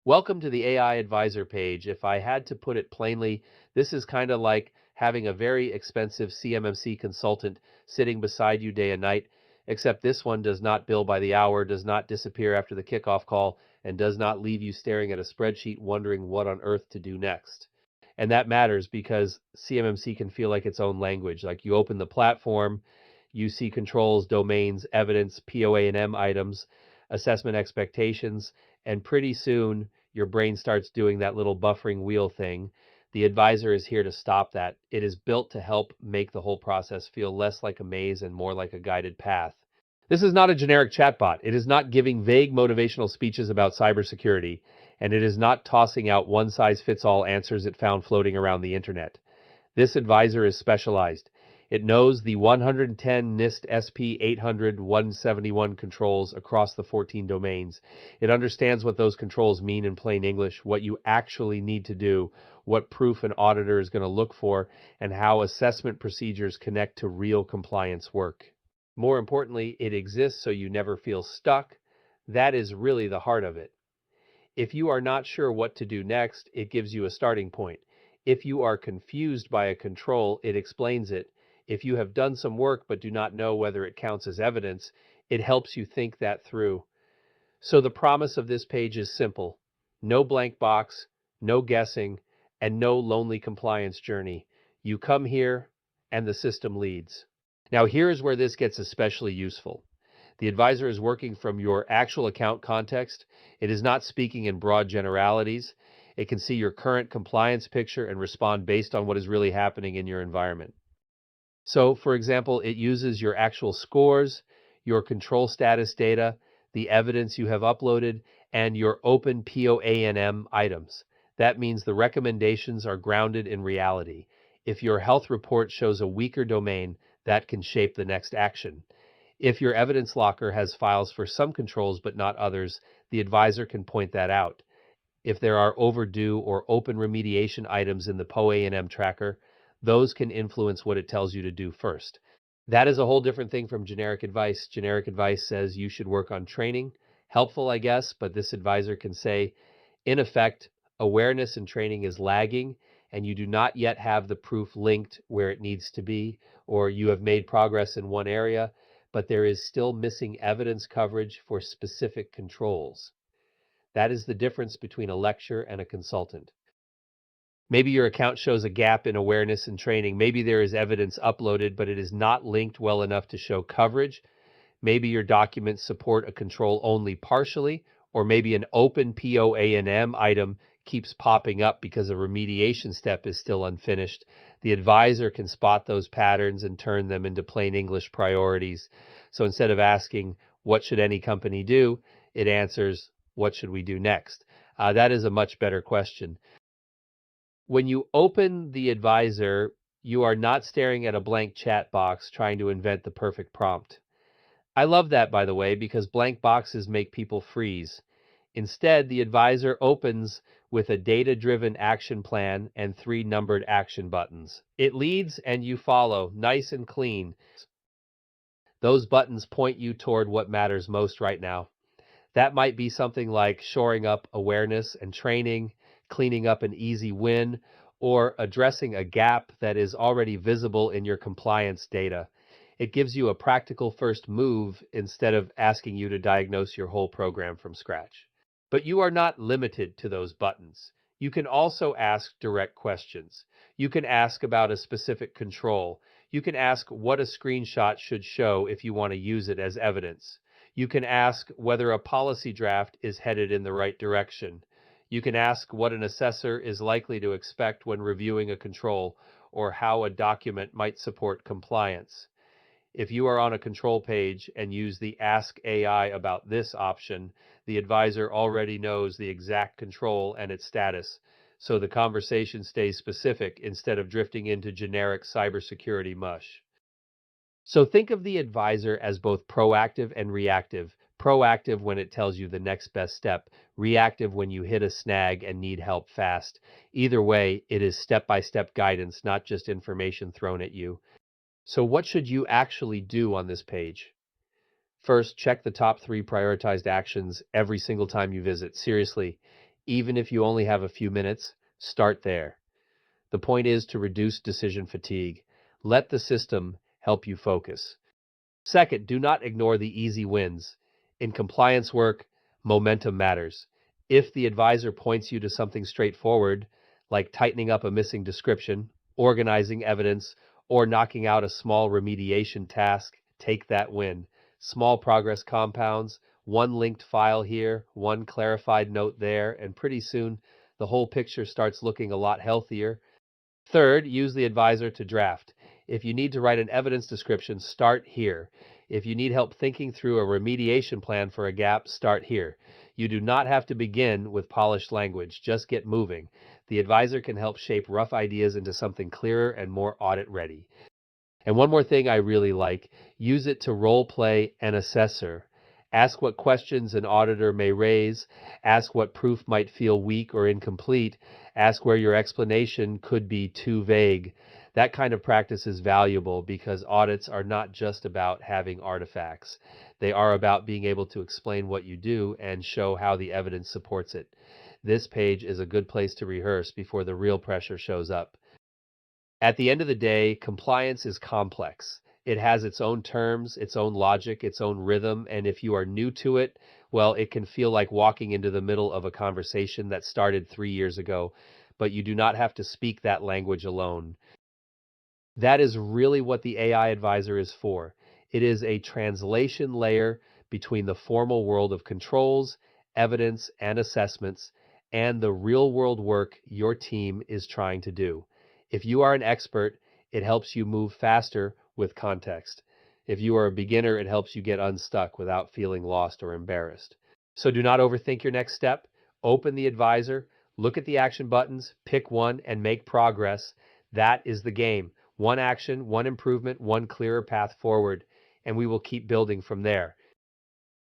Welcome to the AI Advisor page. If I had to put it plainly, this is kind of like having a very expensive CMMC consultant sitting beside you day and night, except this one does not bill by the hour, does not disappear after the kickoff call, and does not leave you staring at a spreadsheet wondering what on earth to do next. And that matters because CMMC can feel like its own language. Like you open the platform, you see controls, domains, evidence, POA and M items, assessment expectations, and pretty soon your brain starts doing that little buffering wheel thing. The advisor is here to stop that. It is built to help make the whole process feel less like a maze and more like a guided path. This is not a generic chatbot. It is not giving vague motivational speeches about cybersecurity, and it is not tossing out one-size-fits-all answers it found floating around the internet. This advisor is specialized. It knows the 110 NIST SP 800 171 controls across the 14 domains. It understands what those controls mean in plain English, what you actually need to do, what proof an auditor is going to look for, and how assessment procedures connect to real compliance work. More importantly, it exists so you never feel stuck. That is really the heart of it. If you are not sure what to do next, it gives you a starting point. If you are confused by a control, it explains it. If you have done some work but do not know whether it counts as evidence, it helps you think that through. So the promise of this page is simple. No blank box, no guessing, and no lonely compliance journey. You come here, and the system leads. Now here is where this gets especially useful. The advisor is working from your actual account context. It is not speaking in broad generalities. It can see your current compliance picture and respond based on what is really happening in your environment. So, for example, it uses your actual scores, your control status data, the evidence you have uploaded, and your open POA&M items. That means the recommendations are grounded in reality. If your health report shows a weaker domain, that can shape the next action. If your evidence locker has files for some controls but not others, the advisor can point that out. If there are overdue or open remediation items in the POA&M tracker, those can influence what it tells you to do first. That is a whole different thing from generic advice. Generic advice says you should work on training. Helpful, I guess, but this advisor can say, in effect, awareness and training is lagging, and you do not yet have the proof linked where it needs to be, or you have made progress in one area, but there is still missing evidence coverage for specific controls. That is the difference between a lecturer and a consultant. Maybe your account shows a gap in awareness and training. Maybe there is evidence uploaded, but it is not linked well enough to show coverage. Maybe your documents support a control only partially, or maybe an open POA&M item keeps popping up because a remediation step is still unfinished. The advisor can spot those patterns and turn them into plain English priorities. So instead of asking, what should any company do? It answers, what should we do next? That is a much better question. When you open the advisor, you are not staring at a blank chat box trying to invent the perfect prompt. I love that, by the way, because blank boxes make people freeze. Instead, the advisor opens with a data-driven action plan and 3 numbered action buttons. It leads and you follow, nice and clean. Those buttons point you toward what matters most right now. That might be something like shoring up awareness and training, cleaning up an easy win, or addressing a gap that is already visible in your compliance data. It gives you a practical first move instead of asking you to diagnose your whole program from scratch. But you are not limited to those buttons. You can also ask direct questions. You can ask about a specific control. You can ask what a screenshot should show if you want to use it as evidence. You can ask whether a policy draft is headed in the right direction. You can ask what an assessor is likely to expect when reviewing a control, or how a document might support compliance. If you are on a control page and use the Ask AI about this option, the advisor already knows the exact control and its status, so the conversation stays specific instead of drifting into generic cybersecurity mush. So think of the advisor as both proactive and reactive. Proactive when it tells you the next best step, reactive when you hit a snag and need help fast. Either way, it is step-by-step guidance, not just information thrown at you. So what should you actually do on this page? First, check the top 3 prioritized actions every single time you visit. Seriously, Even if you only have a few minutes, start there. The point is to reduce decision fatigue. Let the system help you focus. Second, do not ignore the easy wins. In compliance work, momentum matters. If the advisor points you to something straightforward, like tightening up a missing description, organizing evidence, or knocking out a small remediation task, take that win. Small progress compounds, one linked file here, one clarified note there, and pretty soon the whole picture starts looking a lot healthier. Third, use the advisor to draft. If you need to write an evidence description, start here. If you need help thinking through a remediation plan for a gap, start here. You do not have to begin with polished language, just get moving. The advisor can help shape rough ideas into something clearer and more audit ready. And one more thing I really like, use it to role play an assessor. Ask what questions an auditor may raise, ask what proof might feel weak or incomplete, ask where your explanation could be too vague. That kind of practice is valuable because audits are not just about having artifacts. They are about being able to explain what you do and show how the evidence supports it. This page is a good place to rehearse before the real pressure shows up. At the end of the day, compliance is complex. It has its own terms, its own logic, its own rhythm, and if you are new to it, well, it can feel like walking into the middle of a conversation that started 3 years ago, but you do not have to speak that language alone. That is really what the AI advisor is for. It is a translation layer between the formal world of controls, evidence, and assessments, and the real world work your team is trying to do. If you are an expert, it helps you move faster with context. If you are a beginner, it helps you get unstuck without feeling lost or embarrassed. So do not overthink your next step. Open the advisor, look at the action buttons, pick one, and make progress. That is the game. One action, one improvement, one clearer path forward, and we will keep building from there.